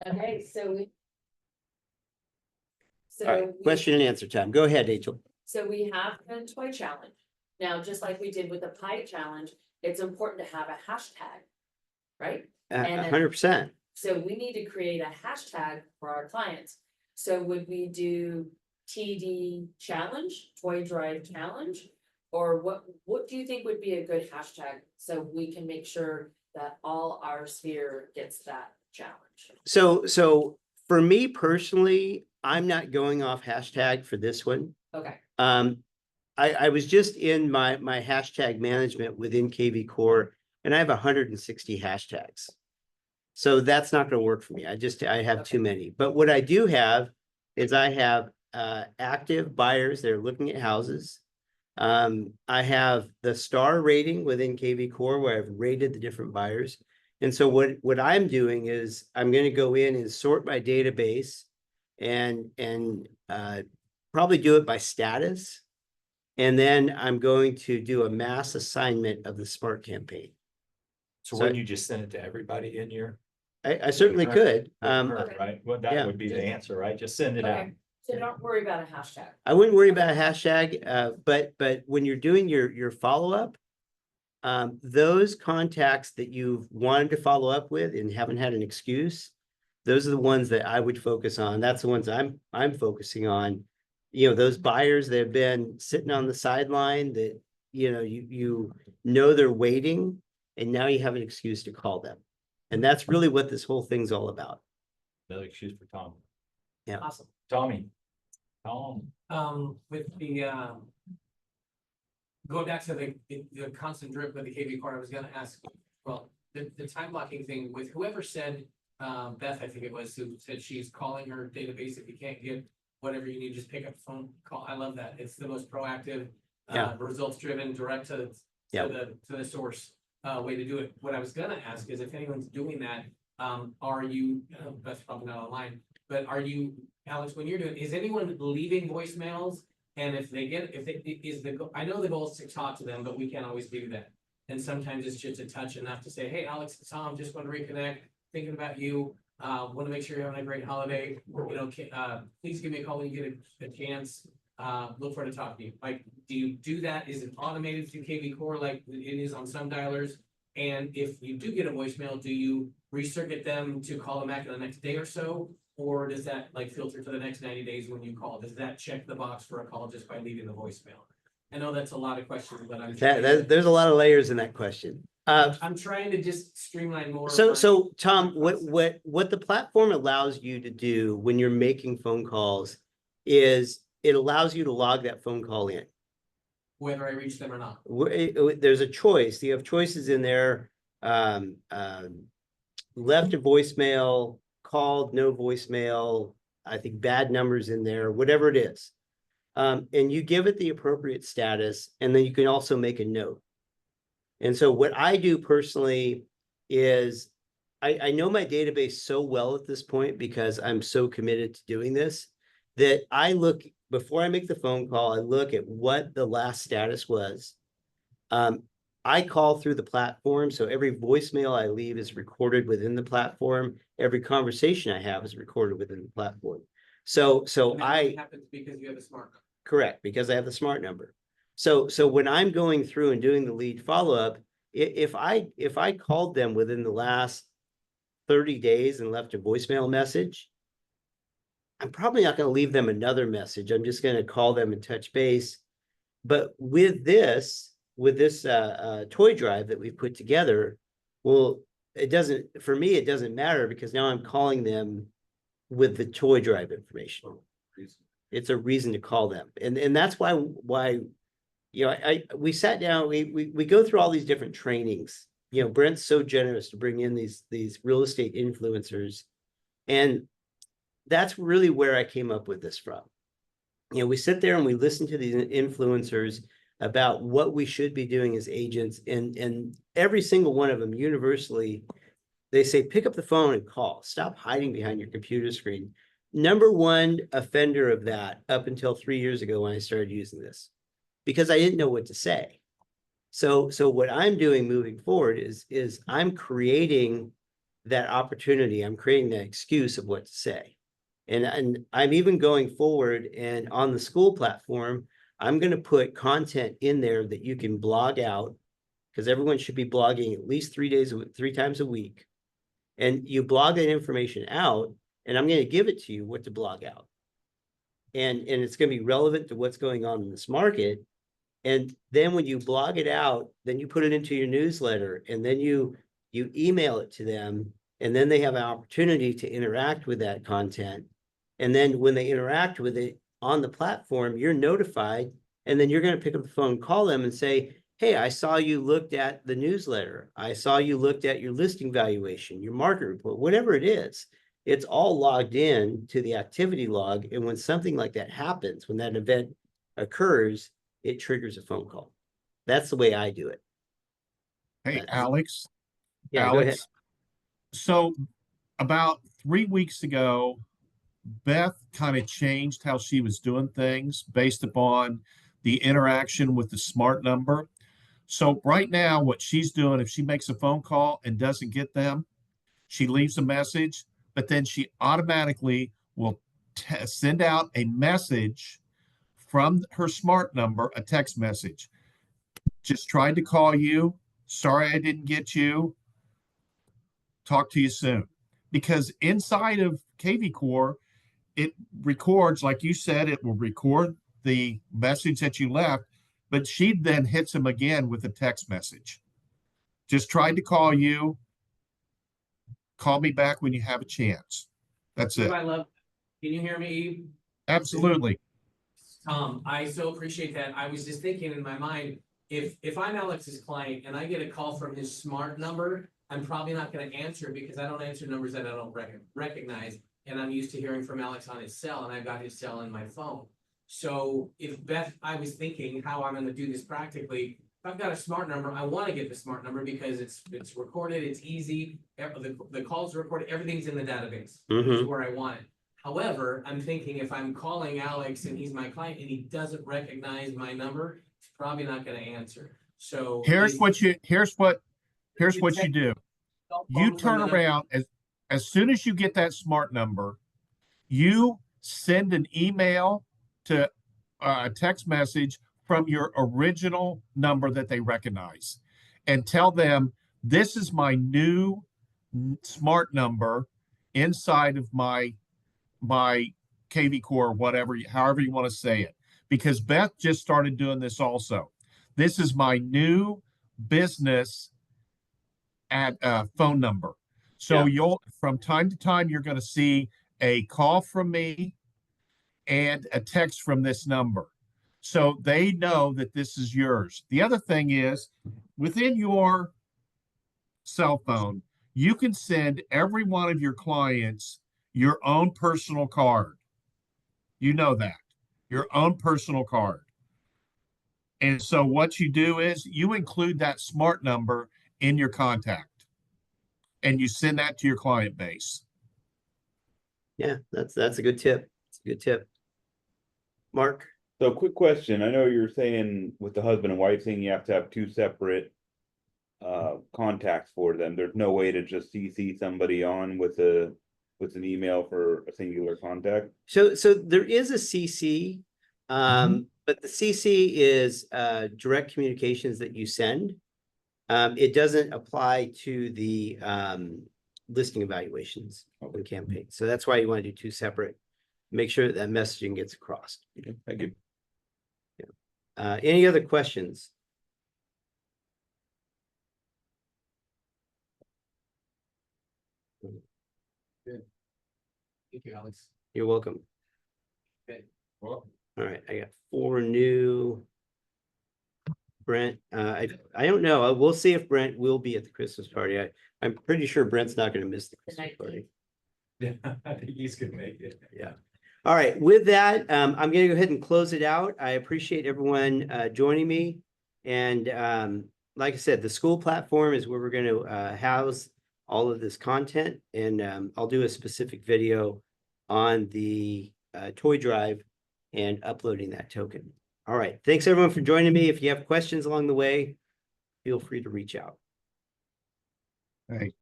Okay, All right, question and answer time. Go ahead, Rachel. so we have a toy challenge. Now, just like we did with the pie challenge, it's important to have a hashtag, right? And then- 100%. So we need to create a hashtag for our clients. So would we do TD challenge, toy drive challenge? Or what do you think would be a good hashtag so we can make sure that all our sphere gets that challenge? So for me personally, I'm not going off hashtag for this one. Okay, I was just in my hashtag management within KV Core, and I have 160 hashtags. So that's not going to work for me. I have too many. But what I do have is I have active buyers that are looking at houses. I have the star rating within KV Core where I've rated the different buyers. And so what I'm doing is I'm going to go in and sort my database and probably do it by status. And then I'm going to do a mass assignment of the SMART campaign. So wouldn't you just send it to everybody in your? I certainly could. Right, well, yeah. that would be the answer, right? Just send it out. okay, so don't worry about a hashtag. I wouldn't worry about a hashtag, but when you're doing your follow-up, those contacts that you've wanted to follow up with and haven't had an excuse, those are the ones that I would focus on. That's the ones I'm focusing on. You know, those buyers that have been sitting on the sideline that, you know they're waiting, and now you have an excuse to call them. And that's really what this whole thing's all about. Another excuse for Tom. Yeah. Awesome. Tom. With the going back to the constant drip with the KV Core, I was gonna ask, well, the time blocking thing with whoever said, Beth, I think it was, who said she's calling her database. If you can't get whatever you need, just pick up the phone, call. I love that. It's the most proactive, results driven, direct to the source way to do it. What I was gonna ask is if anyone's doing that, are you, Beth's probably not online, but are you, Alex, when you're doing, is anyone leaving voicemails? And if they get, I know the goal is to talk to them, but we can't always do that. And sometimes it's just a touch enough to say, hey, Alex, it's Tom, just want to reconnect, thinking about you, want to make sure you're having a great holiday. You know, please give me a call when you get a chance. Look forward to talking to you. Like, do you do that? Is it automated through KV Core like it is on some dialers? And if you do get a voicemail, do you recircuit them to call them back in the next day or so? Or does that like filter to the next 90 days when you call? Does that check the box for a call just by leaving the voicemail? I know that's a lot of questions, but there's a lot of layers in that question. I'm trying to just streamline more. So Tom, what the platform allows you to do when you're making phone calls is it allows you to log that phone call in. Whether I reach them or not. There's a choice. You have choices in there. Left a voicemail, called, no voicemail, I think bad numbers in there, whatever it is. And you give it the appropriate status, and then you can also make a note. And so what I do personally is I know my database so well at this point because I'm so committed to doing this that I look, before I make the phone call, I look at what the last status was. I call through the platform, so every voicemail I leave is recorded within the platform. Every conversation I have is recorded within the platform. So I happens because you have a smart number. Correct, because I have the smart number. So when I'm going through and doing the lead follow-up, if I called them within the last 30 days and left a voicemail message, I'm probably not going to leave them another message. I'm just going to call them and touch base. But with this toy drive that we've put together, well, for me, it doesn't matter because now I'm calling them with the toy drive information. It's a reason to call them. And that's why, you know, we sat down, we go through all these different trainings. You know, Brent's so generous to bring in these real estate influencers. And that's really where I came up with this from. You know, we sit there and we listen to these influencers about what we should be doing as agents, and every single one of them universally, they say, pick up the phone and call. Stop hiding behind your computer screen. Number one offender of that up until 3 years ago when I started using this, because I didn't know what to say. So what I'm doing moving forward is I'm creating that opportunity, I'm creating that excuse of what to say. And I'm even going forward and on the school platform, I'm going to put content in there that you can blog out, because everyone should be blogging at least 3 times a week. And you blog that information out, and I'm going to give it to you what to blog out. And it's going to be relevant to what's going on in this market. And then when you blog it out, then you put it into your newsletter, and then you email it to them, and then they have an opportunity to interact with that content. And then when they interact with it on the platform, you're notified, and then you're going to pick up the phone, call them and say, hey, I saw you looked at the newsletter. I saw you looked at your listing valuation, your market report, whatever it is. It's all logged in to the activity log. And when something like that happens, when that event occurs, it triggers a phone call. That's the way I do it. Hey, That's- Alex. Yeah, go ahead. Alex. So about 3 weeks ago, Beth kind of changed how she was doing things based upon the interaction with the smart number. So right now, what she's doing, if she makes a phone call and doesn't get them, she leaves a message, but then she automatically will send out a message from her smart number, a text message. Just tried to call you. Sorry I didn't get you. Talk to you soon. Because inside of KV Core, it records, like you said, it will record the message that you left, but she then hits him again with a text message. Just tried to call you. Call me back when you have a chance. That's it. I love, can you hear me, Eve? Absolutely. I so appreciate that. I was just thinking in my mind, if I'm Alex's client and I get a call from his smart number, I'm probably not gonna answer because I don't answer numbers that I don't recognize. And I'm used to hearing from Alex on his cell, and I've got his cell in my phone. So if Beth, I was thinking how I'm gonna do this practically. If I've got a smart number, I wanna get the smart number because it's recorded, it's easy, the calls are recorded, everything's in the database. Which is where I want it. However, I'm thinking if I'm calling Alex and he's my client and he doesn't recognize my number, he's probably not gonna answer. So. Here's what you do. You turn around as soon as you get that smart number, you send an email to a text message from your original number that they recognize and tell them, this is my new smart number inside of my KV Core, whatever, however you want to say it. Because Beth just started doing this also. This is my new business phone number. So you'll, from time to time, you're going to see a call from me and a text from this number. So they know that this is yours. The other thing is, within your cell phone, you can send every one of your clients your own personal card. You know that. Your own personal card. And so what you do is you include that smart number in your contact. And you send that to your client base. Yeah, that's a good tip. It's a good tip. Mark? So quick question. I know you're saying with the husband and wife thing, you have to have 2 separate contacts for them. There's no way to just CC somebody on with an email for a singular contact. So there is a CC, but the CC is direct communications that you send. It doesn't apply to the listing evaluations of the campaign. So that's why you want to do 2 separate. Make sure that messaging gets across. Okay, thank you. Yeah. Any other questions? Thank you, Alex. You're welcome. Okay. Well, All right, I got 4 new. Brent, I don't know. We'll see if Brent will be at the Christmas party. I'm pretty sure Brent's not going to miss the Christmas party. yeah, I think he's gonna make it. Yeah. All right, with that, I'm going to go ahead and close it out. I appreciate everyone joining me. And like I said, the school platform is where we're going to house all of this content. And I'll do a specific video on the toy drive and uploading that token. All right. Thanks everyone for joining me. If you have questions along the way, feel free to reach out. Hey,